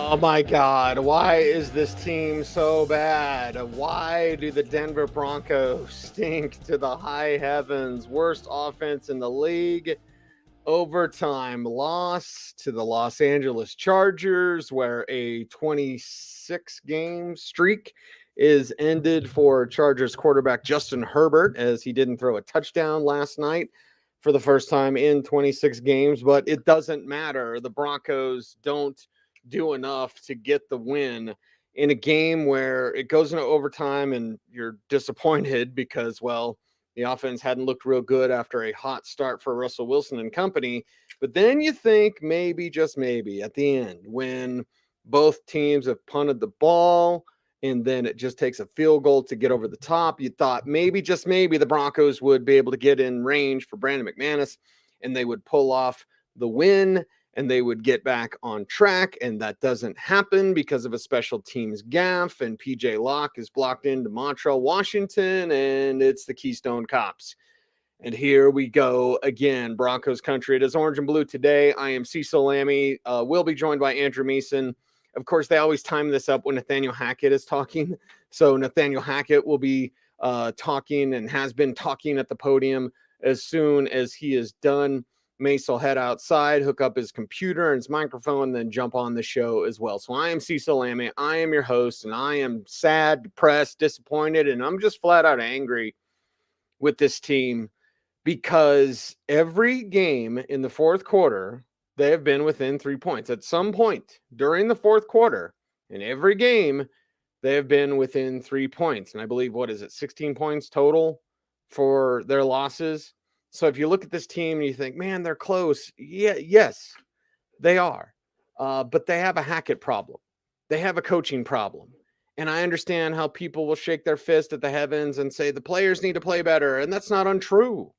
Oh my God, why is this team so bad? Why do the Denver Broncos stink to the high heavens? Worst offense in the league. Overtime loss to the Los Angeles Chargers, where a 26 game streak is ended for Chargers quarterback Justin Herbert, as he didn't throw a touchdown last night for the first time in 26 games. But it doesn't matter. The Broncos don't do enough to get the win in a game where it goes into overtime and you're disappointed because, well, the offense hadn't looked real good after a hot start for Russell Wilson and company. But then you think maybe, just maybe, at the end, when both teams have punted the ball and then it just takes a field goal to get over the top, you thought maybe, just maybe, the Broncos would be able to get in range for Brandon McManus and they would pull off the win and they would get back on track. And that doesn't happen because of a special teams gaffe. And PJ Locke is blocked into Montreal, Washington, and it's the Keystone Cops. And here we go again, Broncos country. It is orange and blue today. I am Cecil Lammey. We'll be joined by Andrew Mason. Of course, they always time this up when Nathaniel Hackett is talking. So Nathaniel Hackett will be talking and has been talking at the podium as soon as he is done. Mace will head outside, hook up his computer and his microphone, then jump on the show as well. So I am Cecil Lammey. I am your host, and I am sad, depressed, disappointed, and I'm just flat out angry with this team because every game in the fourth quarter, they have been within 3 points. At some point during the fourth quarter, in every game, they have been within 3 points. And I believe, 16 points total for their losses? So if you look at this team and you think, man, they're close. Yeah, yes, they are. But they have a Hackett problem. They have a coaching problem. And I understand how people will shake their fist at the heavens and say the players need to play better. And that's not untrue.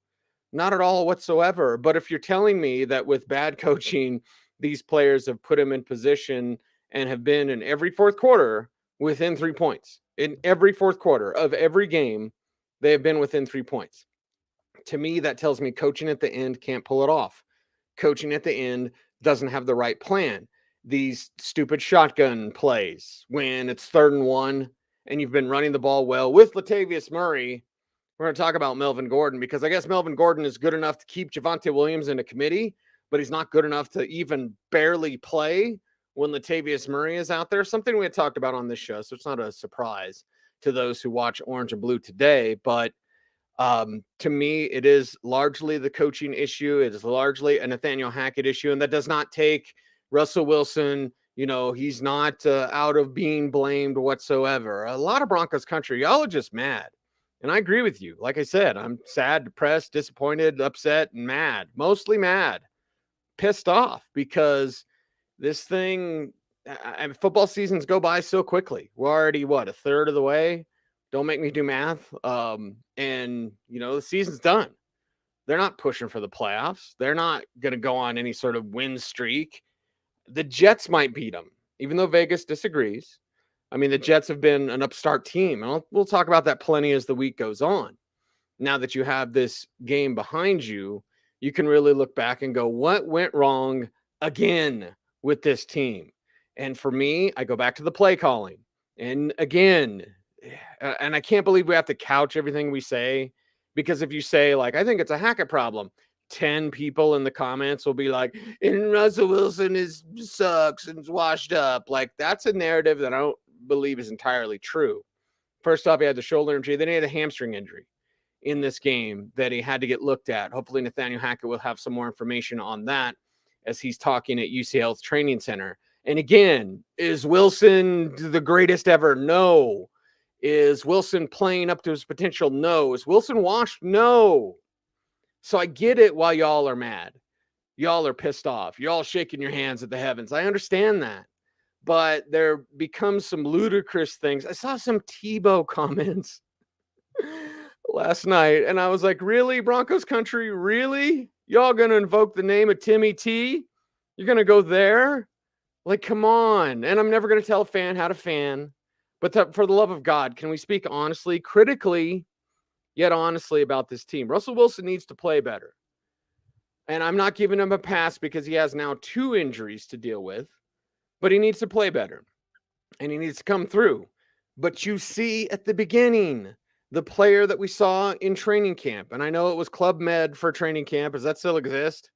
Not at all whatsoever. But if you're telling me that with bad coaching, these players have put them in position and have been in every fourth quarter within 3 points. In every fourth quarter of every game, they have been within 3 points. To me, that tells me coaching at the end can't pull it off. Coaching at the end doesn't have the right plan. These stupid shotgun plays when it's 3rd and 1 and you've been running the ball well with Latavius Murray. We're going to talk about Melvin Gordon because I guess Melvin Gordon is good enough to keep Javonte Williams in a committee, but he's not good enough to even barely play when Latavius Murray is out there. Something we had talked about on this show, so it's not a surprise to those who watch Orange and Blue today, but to me, it is largely the coaching issue. It is largely a Nathaniel Hackett issue, and that does not take Russell Wilson. He's not out of being blamed whatsoever. A lot of Broncos country, y'all are just mad. And I agree with you. Like I said, I'm sad, depressed, disappointed, upset, and mad. Mostly mad, pissed off because this thing, football seasons go by so quickly. We're already, a third of the way? Don't make me do math. And the season's done. They're not pushing for the playoffs. They're not going to go on any sort of win streak. The Jets might beat them, even though Vegas disagrees. I mean, the Jets have been an upstart team. And we'll talk about that plenty as the week goes on. Now that you have this game behind you, you can really look back and go, what went wrong again with this team? And for me, I go back to the play calling. And again, and I can't believe we have to couch everything we say, because if you say, I think it's a Hackett problem, 10 people in the comments will be like, and Russell Wilson sucks and is washed up. That's a narrative that I don't believe is entirely true. First off, he had the shoulder injury, then he had a hamstring injury in this game that he had to get looked at. Hopefully Nathaniel Hackett will have some more information on that as he's talking at UCL's training center. And again, is Wilson the greatest ever? No. Is Wilson playing up to his potential? No. Is Wilson washed? No. So I get it why y'all are mad. Y'all are pissed off. You're all shaking your hands at the heavens. I understand that. But there becomes some ludicrous things. I saw some Tebow comments last night, and I was like, really, Broncos country? Really? Y'all going to invoke the name of Timmy T? You're going to go there? Come on. And I'm never going to tell a fan how to fan. But for the love of God, can we speak honestly, critically, yet honestly about this team? Russell Wilson needs to play better. And I'm not giving him a pass because he has now 2 injuries to deal with. but he needs to play better and he needs to come through. But you see at the beginning, the player that we saw in training camp, and I know it was Club Med for training camp. Does that still exist?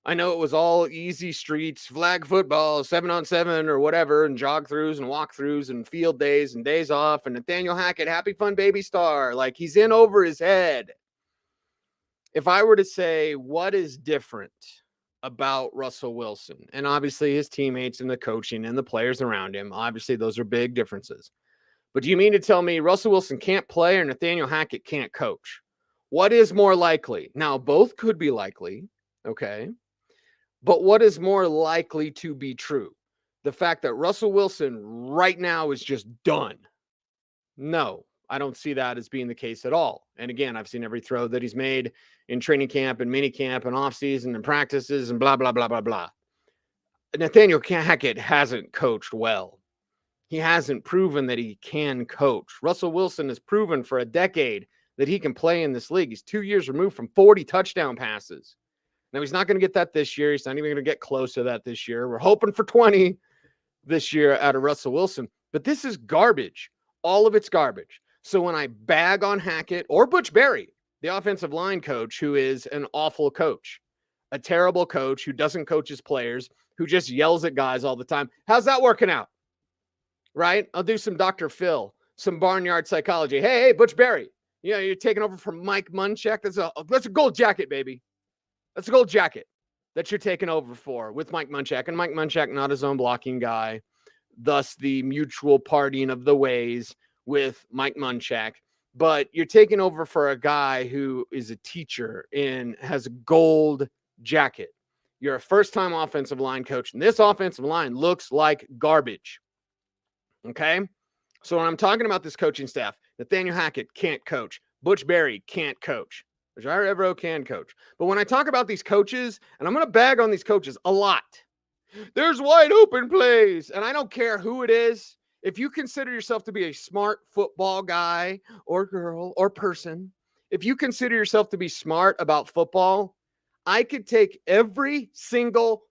I know it was all easy streets, flag football, 7-on-7 or whatever, and jog throughs and walk throughs and field days and days off. And Nathaniel Hackett, happy fun baby star. Like, he's in over his head. If I were to say what is different about Russell Wilson, and obviously his teammates and the coaching and the players around him, obviously those are big differences. But do you mean to tell me Russell Wilson can't play or Nathaniel Hackett can't coach? What is more likely? Now, both could be likely, okay? But what is more likely to be true? The fact that Russell Wilson right now is just done. No, I don't see that as being the case at all. And again, I've seen every throw that he's made in training camp and mini camp and off season and practices and blah, blah, blah, blah, blah. Nathaniel Hackett hasn't coached well. He hasn't proven that he can coach. Russell Wilson has proven for a decade that he can play in this league. He's 2 years removed from 40 touchdown passes. Now, he's not going to get that this year. He's not even going to get close to that this year. We're hoping for 20 this year out of Russell Wilson. But this is garbage. All of it's garbage. So when I bag on Hackett or Butch Berry, the offensive line coach, who is an awful coach, a terrible coach who doesn't coach his players, who just yells at guys all the time, how's that working out? Right? I'll do some Dr. Phil, some barnyard psychology. Hey, Butch Berry, you're taking over from Mike Munchak. That's a gold jacket, baby. That's a gold jacket that you're taking over for with Mike Munchak. And Mike Munchak, not his own blocking guy, thus the mutual parting of the ways with Mike Munchak. But you're taking over for a guy who is a teacher and has a gold jacket. You're a first-time offensive line coach, and this offensive line looks like garbage. Okay? So when I'm talking about this coaching staff, Nathaniel Hackett can't coach. Butch Berry can't coach. Jair Evero can coach. But when I talk about these coaches, and I'm going to bag on these coaches a lot, there's wide open plays. And I don't care who it is. If you consider yourself to be a smart football guy or girl or person, if you consider yourself to be smart about football, I could take every single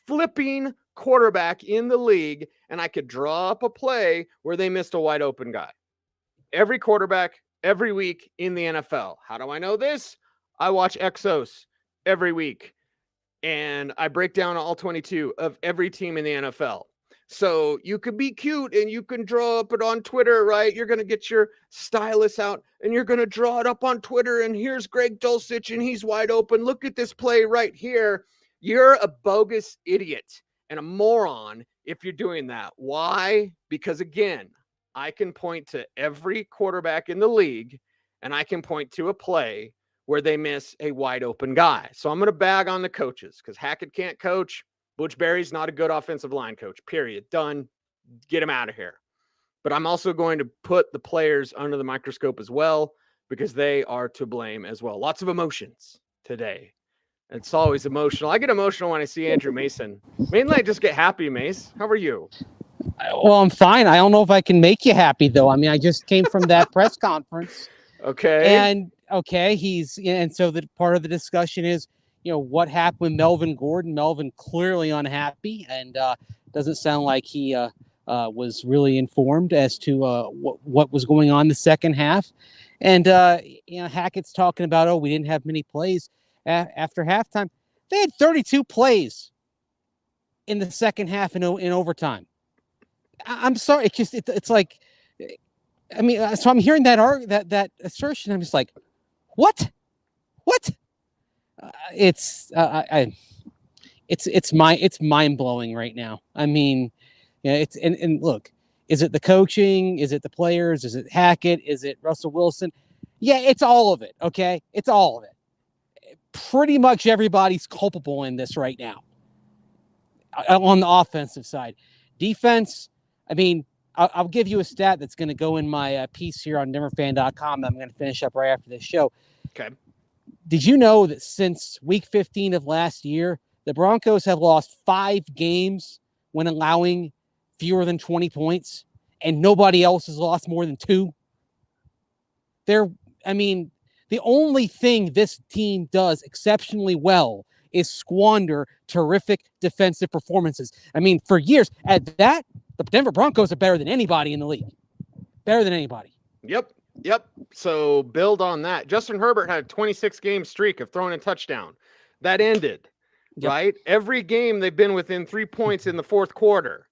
flipping quarterback in the league and I could draw up a play where they missed a wide open guy. Every quarterback, every week in the NFL. How do I know this? I watch Exos every week, and I break down all 22 of every team in the NFL. So you could be cute and you can draw up it on Twitter, right? You're going to get your stylus out and you're going to draw it up on Twitter. And here's Greg Dulcich and he's wide open. Look at this play right here. You're a bogus idiot and a moron if you're doing that. Why? Because again, I can point to every quarterback in the league and I can point to a play where they miss a wide open guy. So I'm going to bag on the coaches because Hackett can't coach. Butch Berry's not a good offensive line coach, period. Done. Get him out of here. But I'm also going to put the players under the microscope as well because they are to blame as well. Lots of emotions today. It's always emotional. I get emotional when I see Andrew Mason. Mainly I just get happy, Mace. How are you? Well, I'm fine. I don't know if I can make you happy, though. I mean, I just came from that press conference. Okay. And, so the part of the discussion is, what happened with Melvin Gordon? Melvin clearly unhappy and doesn't sound like he was really informed as to what was going on the second half. And, Hackett's talking about, we didn't have many plays after halftime. They had 32 plays in the second half in overtime. I'm sorry. It's just, it's like, I mean, so I'm hearing that assertion. I'm just like, what? It's mind blowing right now. I mean, and look, is it the coaching? Is it the players? Is it Hackett? Is it Russell Wilson? Yeah, it's all of it. Okay. It's all of it. Pretty much everybody's culpable in this right now on the offensive side. Defense. I mean, I'll give you a stat that's going to go in my piece here on denverfan.com. I'm going to finish up right after this show. Okay. Did you know that since week 15 of last year, the Broncos have lost 5 games when allowing fewer than 20 points, and nobody else has lost more than 2? The only thing this team does exceptionally well is squander terrific defensive performances. I mean, for years at that, the Denver Broncos are better than anybody in the league. Better than anybody. Yep. So build on that. Justin Herbert had a 26-game streak of throwing a touchdown. That ended, right? Every game they've been within 3 points in the fourth quarter.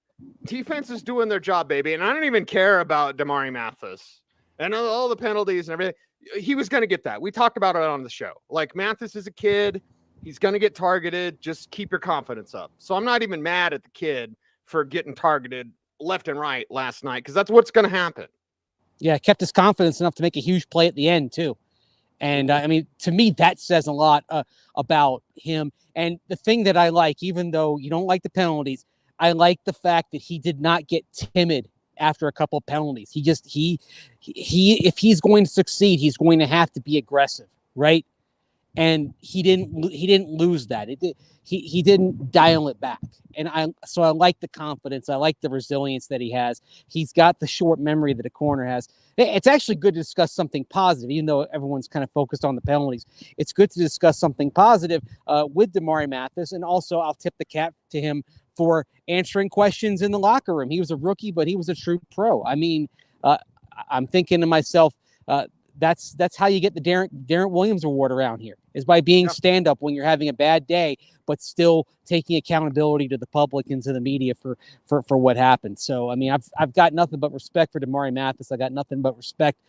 Defense is doing their job, baby. And I don't even care about Damari Mathis and all the penalties and everything. He was going to get that. We talked about it on the show. Like, Mathis is a kid. He's going to get targeted. Just keep your confidence up. So I'm not even mad at the kid for getting targeted left and right last night, because that's what's going to happen. Yeah, kept his confidence enough to make a huge play at the end, too. And, I mean, to me, that says a lot about him. And the thing that I like, even though you don't like the penalties, I like the fact that he did not get timid after a couple of penalties. He if he's going to succeed, he's going to have to be aggressive, right? And he didn't lose that. He didn't dial it back. And I like the confidence. I like the resilience that he has. He's got the short memory that a corner has. It's actually good to discuss something positive, even though everyone's kind of focused on the penalties. It's good to discuss something positive with Damari Mathis. And also, I'll tip the cap to him for answering questions in the locker room. He was a rookie, but he was a true pro. I mean, I'm thinking to myself, that's how you get the Darren Williams Award around here, is by being stand-up when you're having a bad day, but still taking accountability to the public and to the media for what happened. So, I mean, I've got nothing but respect for Damari Mathis. I got nothing but respect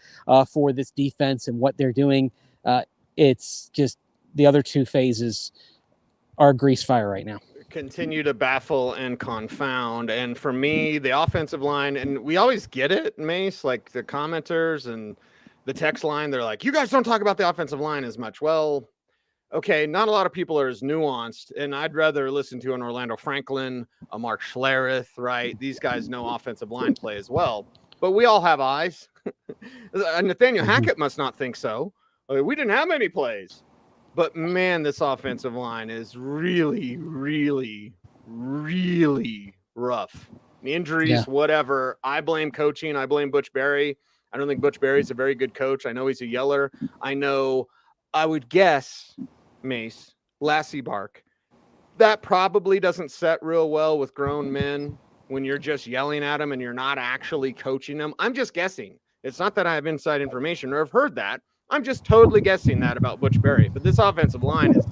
for this defense and what they're doing. It's just the other two phases are grease fire right now. Continue to baffle and confound. And for me, the offensive line, and we always get it, Mace, like the commenters and the text line, they're like, you guys don't talk about the offensive line as much. Well, okay, not a lot of people are as nuanced, and I'd rather listen to an Orlando Franklin, a Mark Schlereth, right? These guys know offensive line play as well, but we all have eyes. Nathaniel Hackett must not think so. We didn't have many plays, but man, this offensive line is really, really, really rough. Injuries, whatever. I blame coaching. I blame Butch Berry. I don't think Butch Berry's a very good coach. I know he's a yeller. I would guess, Mace, Lassie Bark, that probably doesn't set real well with grown men when you're just yelling at them and you're not actually coaching them. I'm just guessing. It's not that I have inside information or have heard that. I'm just totally guessing that about Butch Berry. But this offensive line is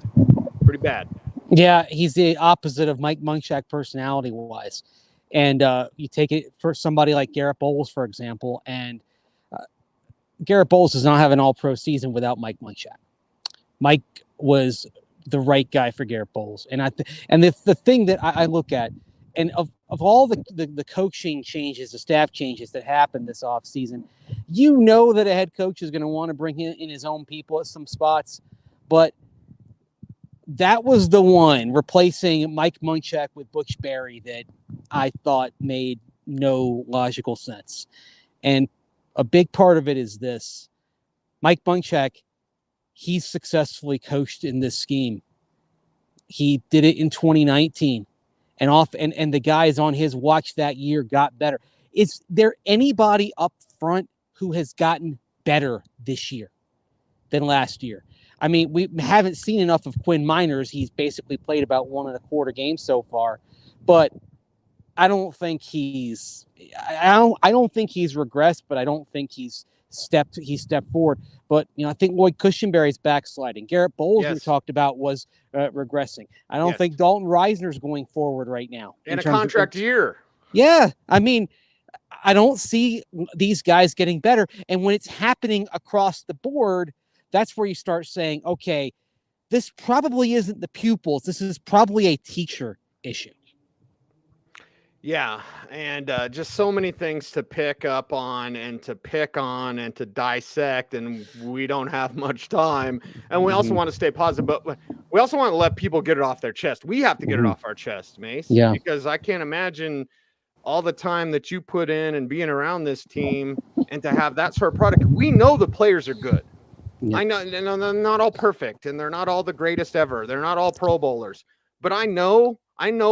pretty bad. Yeah, he's the opposite of Mike Munchak personality-wise. And you take it for somebody like Garrett Bowles, for example, and Garrett Bowles does not have an all-pro season without Mike Munchak. Mike was the right guy for Garrett Bowles. And the thing that I look at, and of all the coaching changes, the staff changes that happened this offseason, you know that a head coach is going to want to bring in his own people at some spots. But that was the one, replacing Mike Munchak with Butch Berry, that I thought made no logical sense. And a big part of it is this. Mike Munchak, he's successfully coached in this scheme. He did it in 2019. And the guys on his watch that year got better. Is there anybody up front who has gotten better this year than last year? I mean, we haven't seen enough of Quinn Miners. He's basically played about 1.25 games so far, but I don't think he's regressed, but I don't think he's stepped forward. But, I think Lloyd Cushenberry's backsliding. Garrett Bowles, we talked about, was regressing. I don't think Dalton Reisner's going forward right now. In a contract year. Yeah. I mean, I don't see these guys getting better. And when it's happening across the board, that's where you start saying, okay, this probably isn't the pupils. This is probably a teacher issue. Yeah, and just so many things to pick up on and to pick on and to dissect, and we don't have much time. And we also want to stay positive, but we also want to let people get it off their chest. We have to get it off our chest, Mace. Yeah. Because I can't imagine all the time that you put in and being around this team and to have that sort of product. We know the players are good. Yeah. I know they're not all perfect, and they're not all the greatest ever. They're not all Pro Bowlers. But I know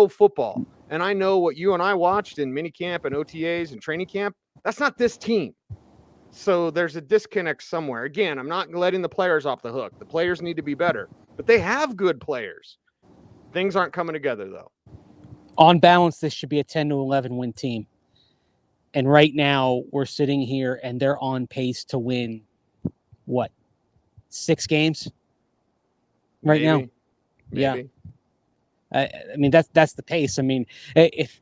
football. And I know what you and I watched in minicamp and OTAs and training camp. That's not this team. So there's a disconnect somewhere. Again, I'm not letting the players off the hook. The players need to be better. But they have good players. Things aren't coming together, though. On balance, this should be a 10-11 win team. And right now, we're sitting here, and they're on pace to win, 6 games? Right now? Maybe. Yeah. I mean, that's the pace. I mean, if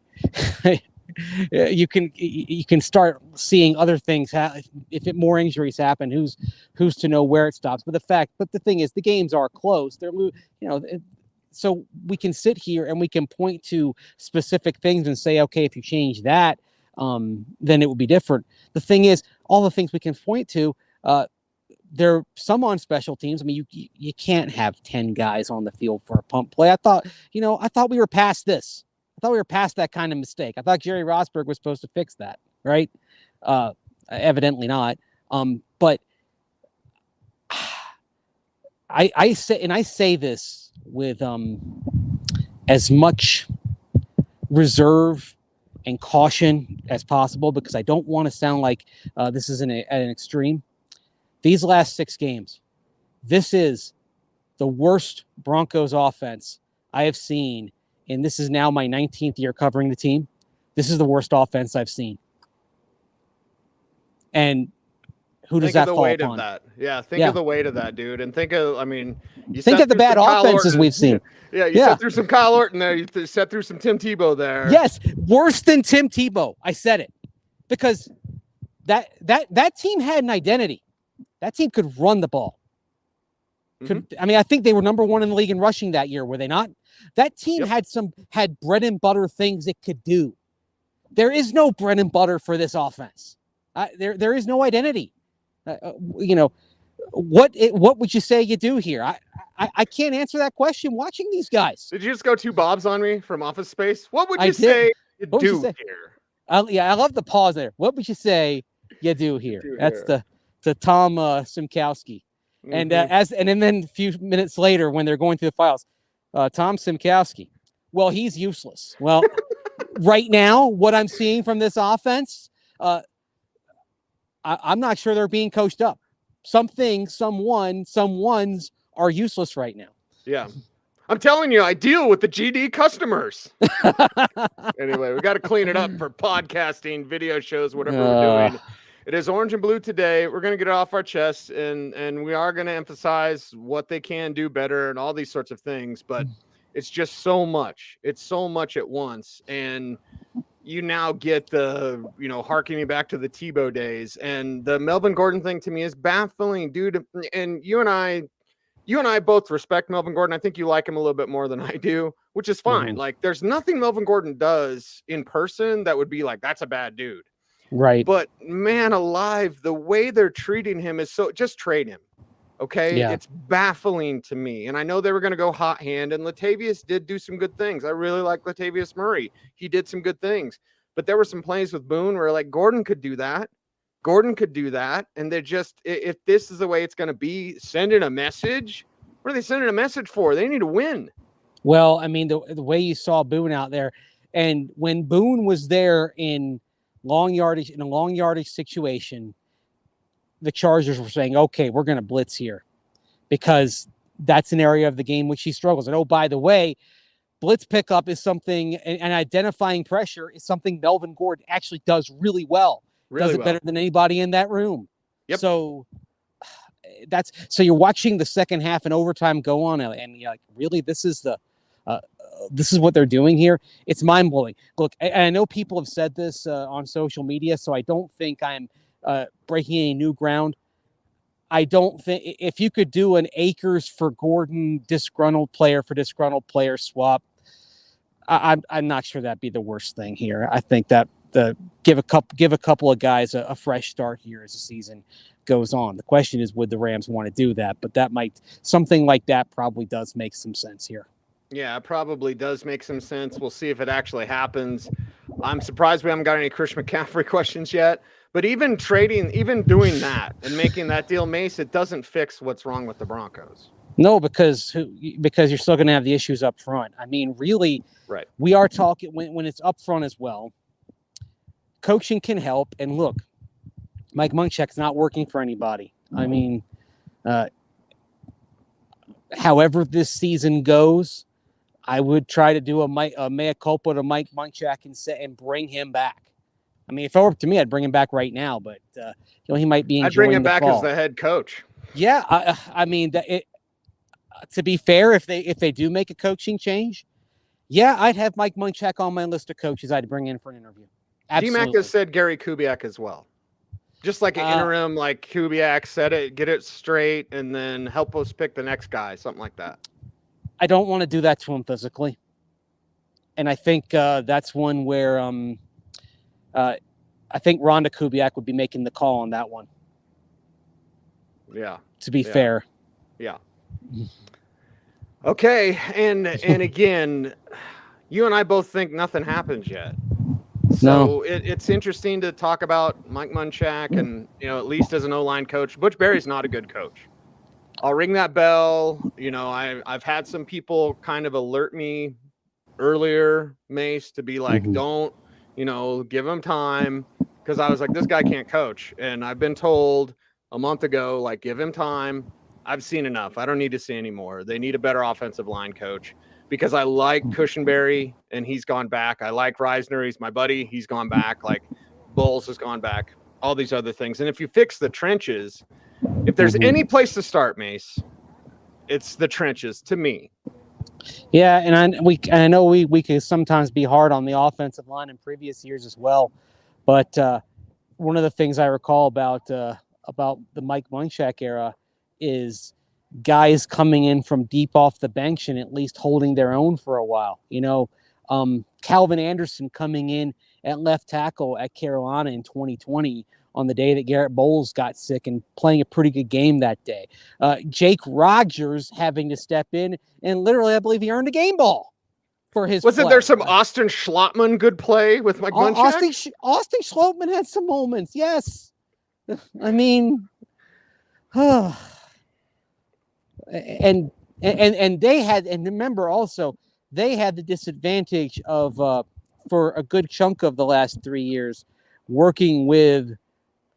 you can start seeing other things. If more injuries happen, who's to know where it stops? But the thing is, the games are close. They're, so we can sit here and we can point to specific things and say, okay, if you change that, then it would be different. The thing is, all the things we can point to, there are some on special teams. I mean, you can't have 10 guys on the field for a pump play. I thought we were past this. I thought we were past that kind of mistake. I thought Jerry Rosberg was supposed to fix that, right? Evidently not. But I say this with as much reserve and caution as possible, because I don't want to sound like this is at an extreme. These last 6 games, this is the worst Broncos offense I have seen, and this is now my 19th year covering the team. This is the worst offense I've seen. And who does that fall upon? Think of the weight of that. Yeah, think of the weight of that, dude. And think of the bad offenses we've seen. You sat through some Kyle Orton there. You sat through some Tim Tebow there. Yes, worse than Tim Tebow. I said it. Because that team had an identity. That team could run the ball. I think they were number 1 in the league in rushing that year, were they not? That team had bread and butter things it could do. There is no bread and butter for this offense. There is no identity. What would you say you do here? I can't answer that question watching these guys. Did you just go 2 Bobs on me from Office Space? What would you say you do here? I love the pause there. What would you say you do here? That's to Tom Simkowski. And and then a few minutes later, when they're going through the files, Tom Simkowski, well, he's useless. Well, right now, what I'm seeing from this offense, I'm not sure they're being coached up. Someone's are useless right now. Yeah. I'm telling you, I deal with the GD customers. Anyway, we got to clean it up for podcasting, video shows, whatever we're doing. It is Orange and Blue today. We're going to get it off our chest, and we are going to emphasize what they can do better and all these sorts of things. But it's just so much. It's so much at once. And you now get the, harkening back to the Tebow days. And the Melvin Gordon thing to me is baffling, dude. And you and I both respect Melvin Gordon. I think you like him a little bit more than I do, which is fine. Like, there's nothing Melvin Gordon does in person that would be like, that's a bad dude. Right. But man alive, the way they're treating him is so, just trade him. Okay. Yeah. It's baffling to me. And I know they were going to go hot hand, and Latavius did do some good things. I really like Latavius Murray. He did some good things, but there were some plays with Boone where like Gordon could do that. And they're just, if this is the way it's going to be, sending a message. What are they sending a message for? They need to win. Well, I mean, the way you saw Boone out there, and when Boone was there in a long yardage situation, the Chargers were saying, okay, we're going to blitz here because that's an area of the game which he struggles. And, oh, by the way, blitz pickup is something, and identifying pressure is something Melvin Gordon actually does really well. Does it better than anybody in that room. Yep. So you're watching the second half and overtime go on, and you're like, really, this is what they're doing here. It's mind blowing. Look, I know people have said this on social media, so I don't think I'm breaking any new ground. I don't think if you could do an Akers for Gordon, disgruntled player for disgruntled player swap, I'm not sure that'd be the worst thing here. I think that give a couple of guys a fresh start here as the season goes on. The question is, would the Rams want to do that? But something like that probably does make some sense here. Yeah, it probably does make some sense. We'll see if it actually happens. I'm surprised we haven't got any Chris McCaffrey questions yet. But even doing that and making that deal, Mace, it doesn't fix what's wrong with the Broncos. No, because you're still going to have the issues up front. I mean, really, right. We are talking when it's up front as well. Coaching can help. And look, Mike Munchak's not working for anybody. I mean, however this season goes, I would try to do a mea culpa to Mike Munchak and bring him back. I mean, if it were up to me, I'd bring him back right now, but he might be enjoying I'd bring him the back fall. as the head coach. Yeah, I mean, to be fair, if they do make a coaching change, yeah, I'd have Mike Munchak on my list of coaches I'd bring in for an interview. Absolutely. DMAC has said Gary Kubiak as well. Just like an interim, like Kubiak said it, get it straight, and then help us pick the next guy, something like that. I don't want to do that to him physically. And I think that's one where I think Rhonda Kubiak would be making the call on that one. Yeah. To be fair. Yeah. Okay. And again, you and I both think nothing happens yet. So it's interesting to talk about Mike Munchak and, at least as an O-line coach. Butch Berry's not a good coach. I'll ring that bell. I've had some people kind of alert me earlier, Mace, to be like, don't, give him time. Because I was like, this guy can't coach. And I've been told a month ago, like, give him time. I've seen enough. I don't need to see anymore. They need a better offensive line coach. Because I like Cushenberry, and he's gone back. I like Reisner. He's my buddy. He's gone back. Like, Bowles has gone back. All these other things. And if you fix the trenches, if there's any place to start, Mace, it's the trenches to me. Yeah, and I know we could sometimes be hard on the offensive line in previous years as well. But one of the things I recall about the Mike Munchak era is guys coming in from deep off the bench and at least holding their own for a while. Calvin Anderson coming in at left tackle at Carolina in 2020 on the day that Garrett Bowles got sick and playing a pretty good game that day. Jake Rogers having to step in and literally, I believe he earned a game ball for his Wasn't there some Austin Schlottman good play with Mike Munchak? Austin Schlottman had some moments, yes. I mean, and they had, and remember also, they had the disadvantage of, for a good chunk of the last 3 years, working with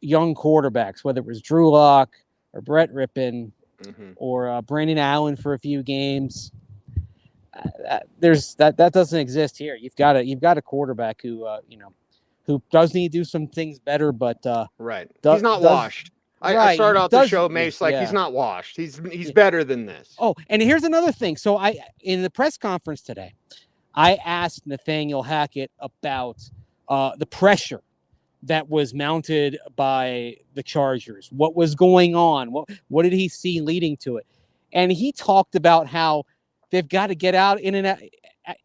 young quarterbacks, whether it was Drew Lock or Brett Rippon or Brandon Allen for a few games. That doesn't exist here. You've got a quarterback who who does need to do some things better, but right, he's not washed. I started out the show, Mace, like he's not washed. He's better than this. Oh, and here's another thing. So in the press conference today, I asked Nathaniel Hackett about the pressure that was mounted by the Chargers. What was going on? What did he see leading to it? And he talked about how they've got to get out and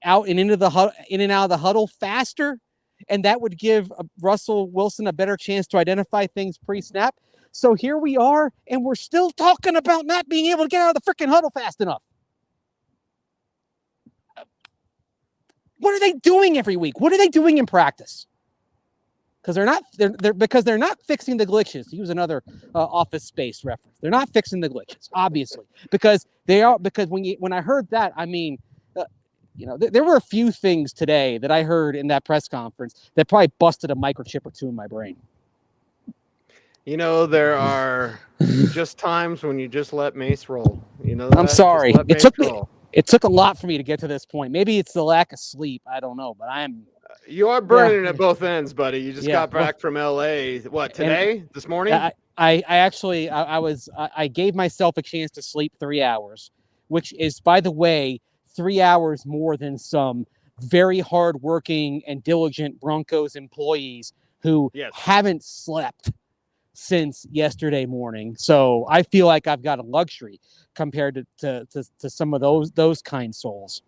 out and into the in and out of the huddle faster, and that would give Russell Wilson a better chance to identify things pre-snap. So here we are, and we're still talking about not being able to get out of the freaking huddle fast enough. What are they doing every week? What are they doing in practice? Because they're not fixing the glitches. To use another Office Space reference, they're not fixing the glitches, obviously, because when I heard that, I mean, there were a few things today that I heard in that press conference that probably busted a microchip or two in my brain. There are just times when you just let Mace roll. I'm sorry. It took a lot for me to get to this point. Maybe it's the lack of sleep. I don't know, but you are burning at both ends, buddy. You just got back from LA. What, today? This morning? I gave myself a chance to sleep 3 hours, which is, by the way, 3 hours more than some very hardworking and diligent Broncos employees who haven't slept since yesterday morning. So I feel like I've got a luxury compared to some of those kind souls.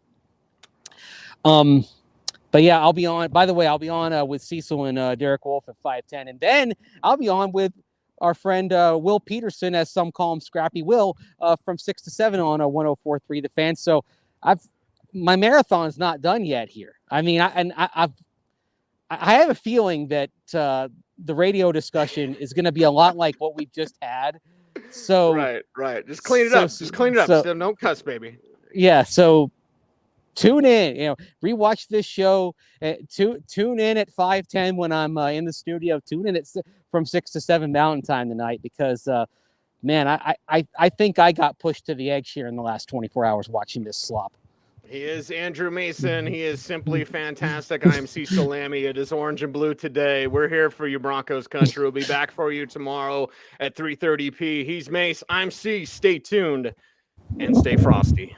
But yeah, I'll be on. By the way, I'll be on with Cecil and Derek Wolf at 5:10, and then I'll be on with our friend Will Peterson, as some call him, Scrappy Will, from 6 to 7 on 104.3 The Fan. So my marathon's not done yet here. I mean, I have a feeling that the radio discussion is going to be a lot like what we've just had. So right. Just clean it up. Just clean it up. Still, don't cuss, baby. Yeah. So tune in. Rewatch this show. Tune in at 5:10 when I'm in the studio. Tune in from 6 to 7 Mountain Time tonight, because man, I think I got pushed to the edge here in the last 24 hours watching this slop. He is Andrew Mason. He is simply fantastic. I am Cecil Lammey. It is orange and blue today. We're here for you, Broncos country. We'll be back for you tomorrow at 3:30 p. He's Mace. I'm C. Stay tuned and stay frosty.